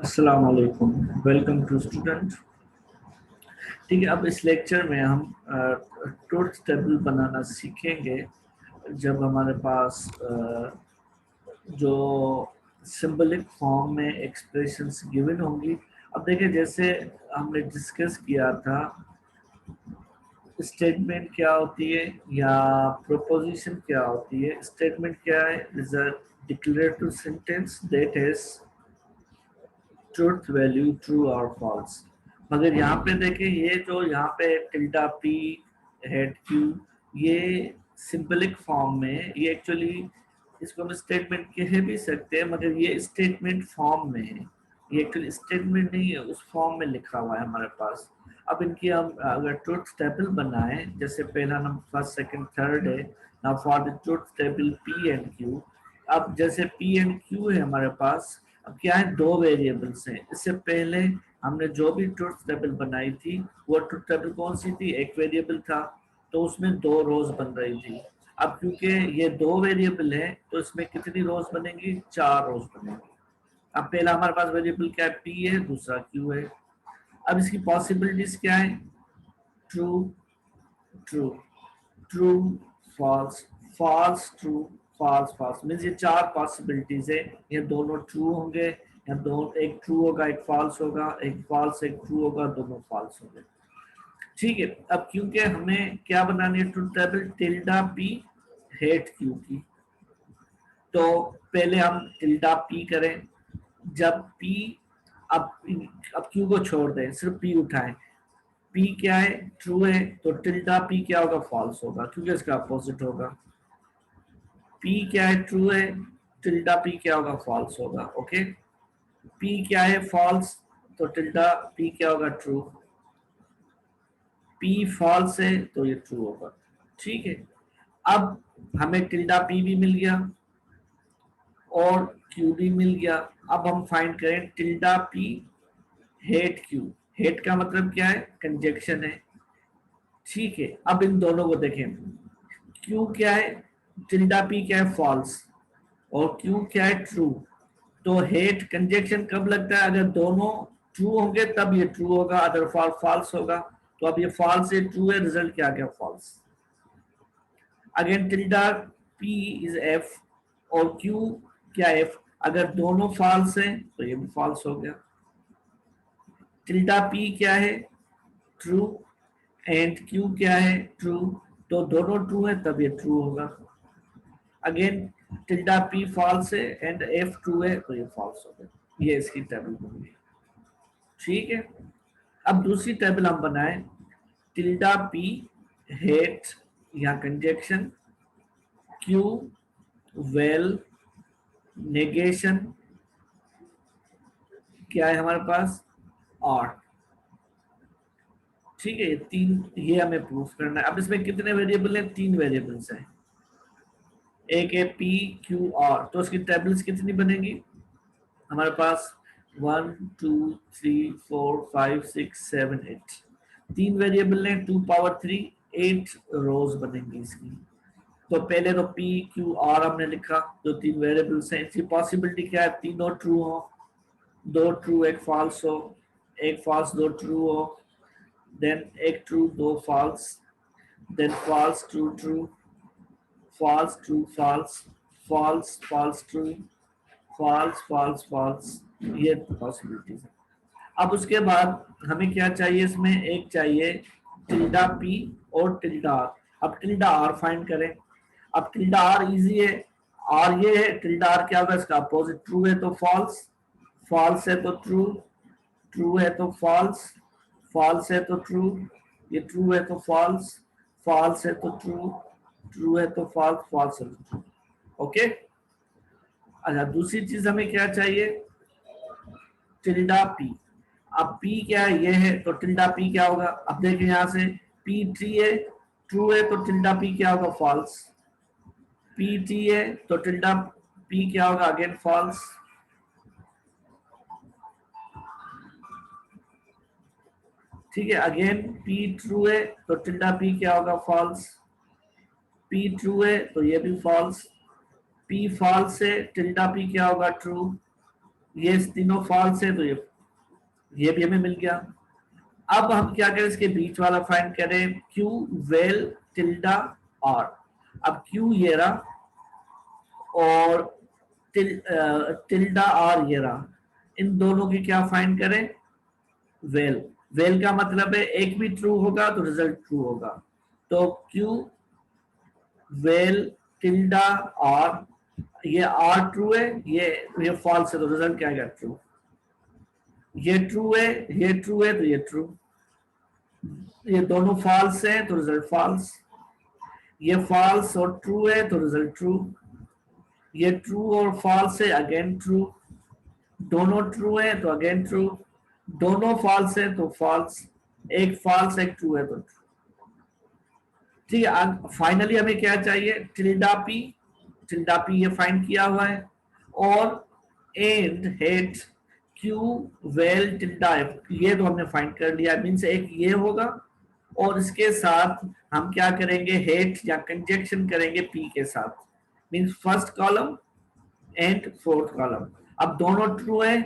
अस्सलाम वालेकुम। Welcome to student. ठीक है, अब इस लेक्चर में हम ट्रुथ टेबल बनाना सीखेंगे। जब हमारे पास जो सिंबलिक फॉर्म में एक्सप्रेशंस गिवन होंगी। अब देखिए, जैसे हमने डिस्कस किया था, स्टेटमेंट क्या होती है या प्रोपोजिशन क्या होती है। स्टेटमेंट क्या है? Is a declarative sentence that is truth value true और फॉल्स। मगर यहाँ पे देखें, ये जो यहाँ पे टिल्डा पी हेड क्यू, ये सिंबलिक फॉर्म में, ये एक्चुअली इसको हम स्टेटमेंट कह भी सकते हैं, मगर ये स्टेटमेंट फॉर्म में है। ये एक्चुअली स्टेटमेंट नहीं है, उस फॉर्म में लिखा हुआ है हमारे पास। अब इनकी हम अगर ट्रुथ टेबल बनाए, जैसे पहला नंबर, फर्स्ट, सेकंड, थर्ड है ना, for the truth table P and Q. अब जैसे पी एंड क्यू है हमारे पास, अब क्या है, दो वेरिएबल्स हैं। इससे पहले हमने जो भी ट्रुथ टेबल बनाई थी, वो ट्रुथ टेबल कौन सी थी? एक वेरिएबल था, तो उसमें दो रोज बन रही थी। अब क्योंकि ये दो वेरिएबल है, तो इसमें कितनी रोज बनेंगी? चार रोज बनेंगी। अब पहला हमारे पास वेरिएबल क्या है? पी है, दूसरा क्यू है। अब इसकी पॉसिबिलिटीज क्या है? True, true, true, false, false, true, false, false. Means ये चार पॉसिबिलिटीज है। ये दोनों ट्रू होंगे, या दो, एक ट्रू होगा, एक फॉल्स होगा, एक फॉल्स, एक ट्रू होगा, दोनों फॉल्स होंगे। ठीक है, अब क्योंकि हमें क्या बनानी है truth table? Tilde P hate Q की। तो पहले हम टिल्डा पी करें। जब पी, अब अब क्यू को छोड़ दें, सिर्फ पी उठाएं। पी क्या है? ट्रू है, तो टिल्डा पी क्या होगा? फॉल्स होगा, क्योंकि इसका अपोजिट होगा। पी क्या है? ट्रू है, टिल्डा पी क्या होगा? फॉल्स होगा। ओके, पी क्या है? फॉल्स, तो टिल्डा पी क्या होगा? ट्रू। पी फॉल्स है, तो ये ट्रू होगा। ठीक है, अब हमें टिल्डा पी भी मिल गया और क्यू भी मिल गया। अब हम फाइंड करें tilde P hate Q. Hate का मतलब क्या है? कंजक्शन है। ठीक है, अब इन दोनों को देखें। क्यू क्या है? टिल्डा पी क्या है? फॉल्स, और क्यू क्या है? ट्रू। तो हेट कंजक्शन कब लगता है? अगर दोनों ट्रू होंगे तब ये ट्रू होगा, अदर फॉल्स होगा। तो अब ये फॉल्स है, ट्रू है, रिजल्ट क्या आ गया? False. Again tilde P is F, और क्यू क्या? एफ। अगर दोनों फॉल्स हैं तो ये भी फॉल्स हो गया। टिल्डा पी क्या है? ट्रू, एंड क्यू क्या है? ट्रू। तो दोनों ट्रू है, तब ये ट्रू होगा। अगेन टिल्डा पी फॉल्स है एंड एफ ट्रू है, तो ये फॉल्स हो गया। ये इसकी टेबल बन गई। ठीक है, अब दूसरी टेबल हम बनाए। टिल्डा पी हेट या कंजक्शन, क्यू वेल, नेगेशन, क्या है हमारे पास? और। ठीक है, ये तीन, ये हमें प्रूफ करना है। अब इसमें कितने वेरिएबल हैं? तीन वेरिएबल्स हैं। एक है पी क्यू आर, तो उसकी टेबल्स कितनी बनेगी हमारे पास? 1 2 3 4 5 6 7 8। तीन वेरिएबल है, 2 पावर 3, 8 रोज बनेंगी इसकी। तो पहले तो पी क्यू आर हमने लिखा, जो तीन वेरिएबल्स हैं। इसकी पॉसिबिलिटी क्या है? तीनों ट्रू हो, दो ट्रू एक फॉल्स हो, एक फॉल्स दो ट्रू हो, देन एक ट्रू दो false, then false true true, false true false, false false true, false false false. ये पॉसिबिलिटीज है। अब उसके बाद हमें क्या चाहिए? इसमें एक चाहिए टिल्डा पी और टिल्डा आर। अब टिल्डा आर फाइंड करें। अब टिल्डा आर इजी है, आर ये है, टिल्डा आर क्या होगा? इसका अपोजिट। ट्रू है तो फॉल्स, फॉल्स है तो ट्रू, ट्रू है तो फॉल्स, फॉल्स है तो ट्रू, ये ट्रू है तो फॉल्स, फॉल्स है तो ट्रू, ट्रू है तो फॉल्स, फॉल्स है तो ट्रू। ओके, अच्छा दूसरी चीज हमें क्या चाहिए? Tilde P. अब पी क्या है? ये है, तो टिल्डा पी क्या होगा? अब देखिए यहां से, पी टी है, ट्रू है, तो टिल्डा पी क्या होगा? फॉल्स। पी टी है, तो टिल्डा पी क्या होगा? Again false. ठीक है, अगेन पी ट्रू है, तो टिल्डा पी क्या होगा? फॉल्स। पी ट्रू है, तो ये भी फॉल्स। पी फॉल्स है, टिल्डा पी क्या होगा? ट्रू। ये तीनों फॉल्स है, तो ये भी हमें मिल गया। अब हम क्या करें, इसके बीच वाला फाइंड करें, क्यू वेल टिल्डा आर। अब क्यू ये रहा और टिल्डा आर ये रहा, इन दोनों की क्या फाइंड करें, वेल। वेल का मतलब है एक भी ट्रू होगा तो रिजल्ट ट्रू होगा, तो क्यू वेल टिल्डा आर, ये आर ट्रू है, ये फॉल्स है, तो रिजल्ट क्या आएगा, ट्रू। ये ट्रू है, ये ट्रू है, तो ये ट्रू। ये दोनों फॉल्स है तो रिजल्ट फॉल्स। ये फॉल्स और ट्रू है तो रिजल्ट ट्रू। ये ट्रू और फॉल्स है, अगेन ट्रू। दोनों ट्रू है तो अगेन ट्रू। दोनों फॉल्स है तो फॉल्स। एक फॉल्स एक ट्रू है तो ट्रू। ठीक है, फाइनली हमें क्या चाहिए, टिल्डा पी। टिल्डा पी ये फाइंड किया हुआ है, और and hate Q well tilde F, ये तो हमने फाइंड कर लिया। मीन्स एक ये होगा और इसके साथ हम क्या करेंगे, हेट या कंजक्शन करेंगे पी के साथ। Means first column and fourth column. अब दोनों ट्रू है,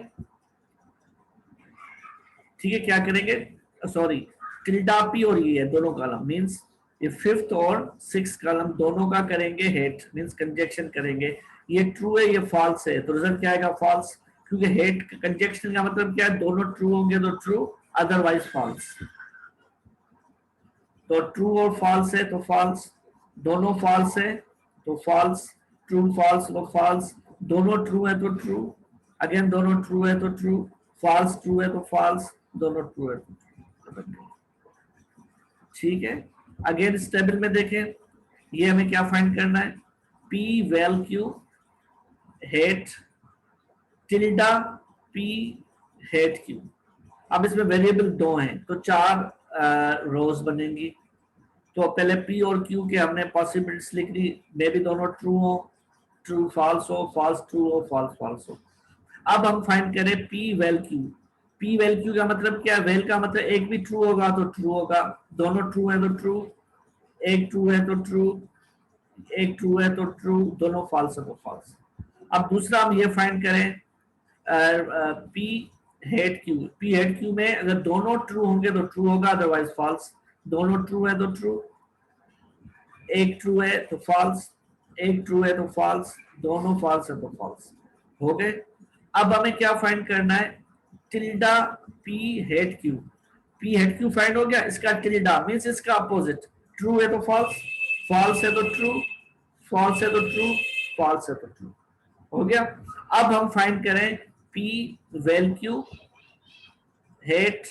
ठीक है, क्या करेंगे, सॉरी, टिल्डा पी और ये है दोनों कॉलम, मीन्स ये फिफ्थ और सिक्स कॉलम दोनों का करेंगे हेट, मीन्स कंजक्शन करेंगे। ये ट्रू है, ये फॉल्स है, तो रिजल्ट क्या आएगा, फॉल्स। क्योंकि हेट कंजक्शन का मतलब क्या है, दोनों ट्रू होंगे तो ट्रू, अदरवाइज फॉल्स। तो ट्रू और फॉल्स है तो फॉल्स, दोनों फॉल्स है तो फॉल्स, ट्रू फॉल्स तो फॉल्स, दोनों ट्रू है तो ट्रू, अगेन दोनों ट्रू है तो ट्रू, फॉल्स ट्रू है तो फॉल्स, दोनों ट्रू है तो ट्रू। ठीक है, अगेन इस टेबल में देखें, ये हमें क्या फाइंड करना है, P well Q hate tilde P hate Q. अब इसमें वेरिएबल दो हैं तो चार रोज बनेंगी। तो पहले पी और क्यू के हमने पॉसिबिलिटीज लिख ली, मे भी दोनों ट्रू हो, ट्रू फॉल्स हो, फॉल्स ट्रू हो, फॉल्स फॉल्स हो। अब हम फाइंड करें P well Q. P well Q का मतलब क्या है, वेल का मतलब एक भी ट्रू होगा तो ट्रू होगा, दोनों ट्रू है तो ट्रू, एक ट्रू है तो ट्रू, एक ट्रू है तो ट्रू, दोनों फॉल्स है तो फॉल्स। अब दूसरा हम ये फाइंड करें, P hate Q. P hate Q में अगर दोनों ट्रू होंगे तो ट्रू होगा, अदरवाइज फॉल्स। दोनों ट्रू है तो ट्रू, एक ट्रू है तो फॉल्स, एक ट्रू है तो फॉल्स, दोनों फॉल्स है तो फॉल्स। हो गए। अब हमें क्या फाइंड करना है, tilde P hate Q. P hate Q find हो गया, इसका टिल्डा मीन्स इसका अपोजिट, ट्रू है तो फॉल्स, फॉल्स है तो ट्रू, फॉल्स है तो ट्रू, फॉल्स है तो ट्रू। हो गया। अब हम फाइंड करें P well Q hate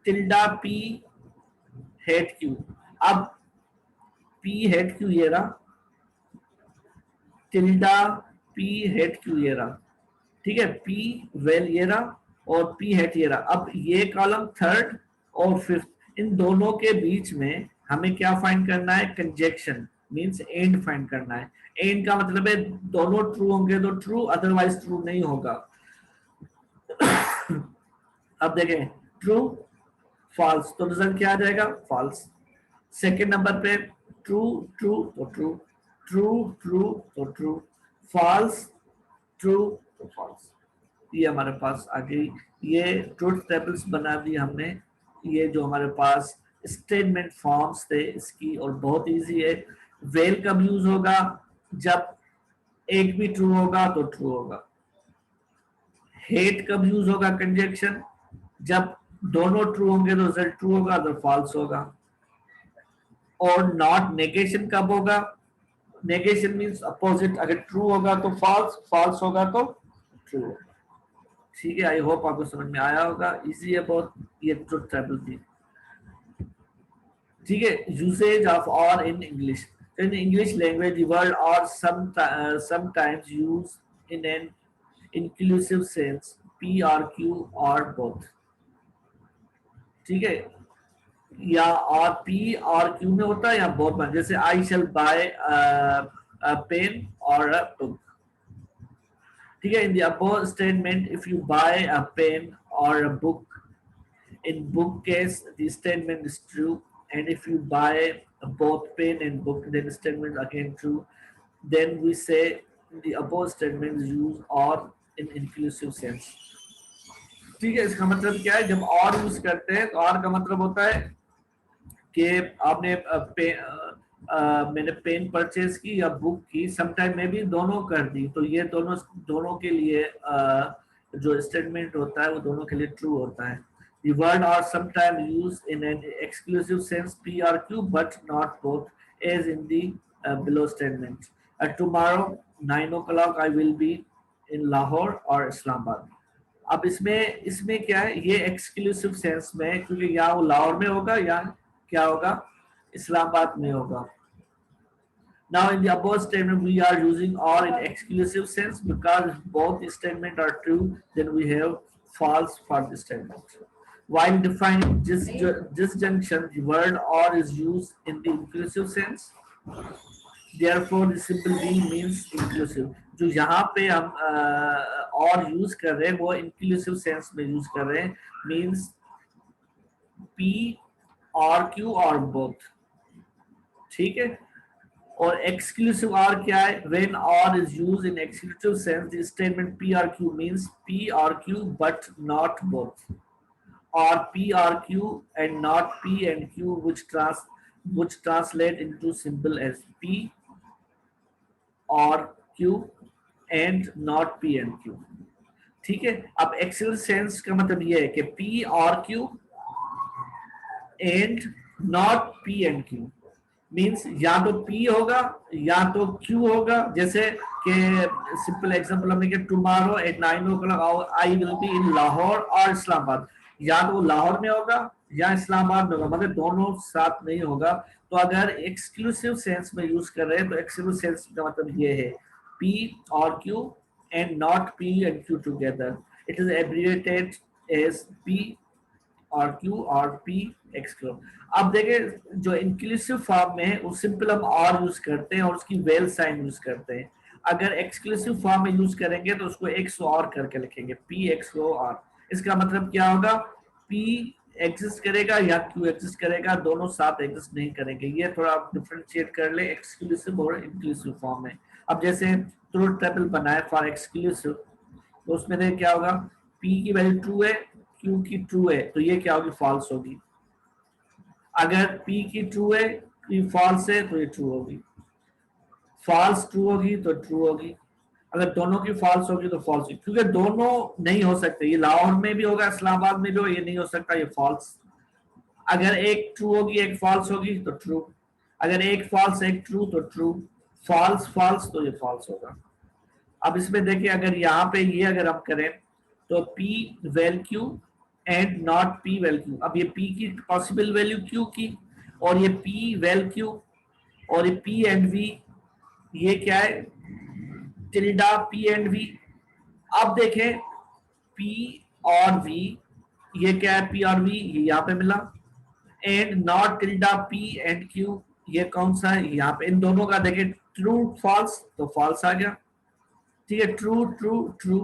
tilde P hate Q. अब पी हेट क्यू ये रहा, टिल्डा पी हेट क्यू ये रहा, ठीक है, पी वेल ये रहा और पी हेट ये रहा। अब ये कॉलम थर्ड और फिफ्थ, इन दोनों के बीच में हमें क्या फाइंड करना है, कंजक्शन मींस एंड फाइंड करना है। एंड का मतलब है दोनों ट्रू होंगे तो ट्रू, अदरवाइज ट्रू नहीं होगा। अब देखें, ट्रू फॉल्स, तो रिजल्ट क्या आ जाएगा, फॉल्स। सेकेंड नंबर पे ट्रू ट्रू तो ट्रू, ट्रू ट्रू तो ट्रू, फॉल्स ट्रू तो फॉल्स। ये हमारे पास आ गई, ये ट्रुथ टेबल्स बना दी हमने। ये जो हमारे पास स्टेटमेंट फॉर्म्स थे इसकी, और बहुत इजी है। वेल कब यूज होगा, जब एक भी ट्रू होगा तो ट्रू होगा। हेट कब यूज होगा, कंजक्शन, जब दोनों ट्रू होंगे तो रिजल्ट ट्रू होगा तो फॉल्स होगा। और नॉट नेगेशन कब होगा, नेगेशन मींस अपोजिट, अगर ट्रू होगा तो फॉल्स, फॉल्स होगा तो ट्रू। ठीक है, आई होप आपको समझ में आया होगा, इजी है बहुत, ये ट्रुथ टेबल थी। ठीक है, usage of or in English. In English language word or sometimes use in an inclusive sense, P or Q or both. ठीक है, या और पी और क्यू में होता है या बोथ में, जैसे आई शेल बाय पेन और अ बुक। ठीक है, in the above statement if you buy a pen और a book, in book case the statement is true, and if you buy both pen and book then statement again true. Then we say the above statements use or in inclusive sense. ठीक है, इसका मतलब क्या है, जब और use करते हैं तो और का मतलब होता है कि आपने मैंने पेन परचेज की या बुक की, समटाइम में भी दोनों कर दी, तो ये दोनों दोनों के लिए जो स्टेटमेंट होता है वो दोनों के लिए ट्रू होता है. The word are sometimes used in an exclusive sense P or Q but not both, as in the below statement. Tomorrow 9 o'clock I will be in Lahore or Islamabad. अब इसमें इसमें क्या है, ये एक्सक्लूसिव सेंस में है, क्योंकि या वो लाहौर में होगा या क्या होगा, इस्लामाबाद में होगा. Now in the above statement we are using or in exclusive sense because both statements are true, then we have false for the statement. While defining disjunction, the word or is used in the inclusive sense. Therefore the simple being means inclusive. जो यहाँ पे हम और use कर रहे हैं वो inclusive sense में यूज कर रहे हैं, मीन्स P और Q और both. ठीक है. और exclusive or क्या है, when or is used in exclusive sense the statement P or Q means P or Q but not both, or P or Q and not P and Q, which translate into simple as P or Q and not P and Q. ठीक है. अब exclusive sense का मतलब ये है कि P और Q and not P and Q means या तो P होगा या तो Q होगा. जैसे कि सिंपल एग्जांपल हमने कि tomorrow at 9 o'clock I will be in Lahore और इस्लामाबाद, या तो लाहौर में होगा या इस्लामाबाद में होगा, मतलब दोनों साथ नहीं होगा. तो अगर एक्सक्लूसिव सेंस में यूज कर रहे हैं तो एक्सक्लूसिव सेंस का मतलब ये है P और Q and not P and Q together. It is abbreviated as P और Q और P एक्सक्लूड. अब देखें जो इंक्लूसिव फॉर्म में है वो सिंपल हम और यूज करते हैं और उसकी वेल साइन यूज करते हैं. अगर एक्सक्लूसिव फॉर्म में यूज करेंगे तो उसको एक्स और करके लिखेंगे P एक्स और. इसका मतलब क्या होगा, P एग्जिस्ट करेगा या Q एग्जिस्ट करेगा, दोनों साथ एग्जिस्ट नहीं करेंगे. ये थोड़ा आप डिफरेंशिएट कर ले एक्सक्लूसिव और इंक्लूसिव फॉर्म में. अब जैसे ट्रूथ टेबल बनाए फॉर एक्सक्लूसिव, तो उसमें देख क्या होगा, P की वैल्यू ट्रू है, Q की ट्रू है, तो ये क्या होगी, फॉल्स होगी. अगर P की ट्रू है, Q फॉल्स है, तो ये ट्रू होगी. फॉल्स ट्रू होगी तो ट्रू होगी. अगर दोनों की फॉल्स होगी तो फॉल्स होगी, क्योंकि दोनों नहीं हो सकते. ये लाहौर में भी होगा, इस्लामाबाद में भी होगा, ये नहीं हो सकता, ये फॉल्स. अगर एक ट्रू होगी एक फॉल्स होगी तो ट्रू. अगर एक फॉल्स एक ट्रू तो ट्रू. फॉल्स फॉल्स तो ये फॉल्स होगा. अब इसमें देखिए, अगर यहाँ पे ये अगर हम करें तो P well Q and not P well Q. अब ये P की पॉसिबल वैल्यू Q की, और ये P वेल Q, और ये P एंड V, ये क्या है, टिल्डा P एंड V. अब देखें P और V, ये क्या है, P और V ये यहाँ पे मिला, and not tilde P and Q, ये कौन सा है, यहाँ पे. इन दोनों का देखें ट्रू फॉल्स तो फॉल्स आ गया. ठीक है, true true true,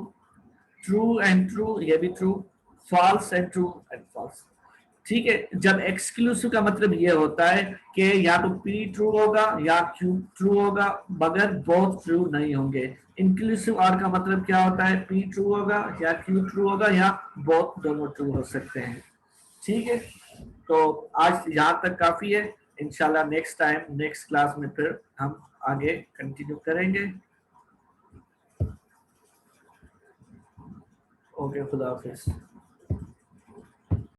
true and true, ये भी true, false and true and false. ठीक है. जब एक्सक्लूसिव का मतलब ये होता है कि या तो P ट्रू होगा या Q ट्रू होगा, मगर बोथ ट्रू नहीं होंगे. इंक्लूसिव और का मतलब क्या होता है, P ट्रू होगा या Q ट्रू होगा या बोथ दोनों ट्रू हो सकते हैं. ठीक है. तो आज यहाँ तक काफी है. इंशाल्लाह नेक्स्ट टाइम नेक्स्ट क्लास में फिर हम आगे कंटिन्यू करेंगे. ओके, खुदा हाफिज.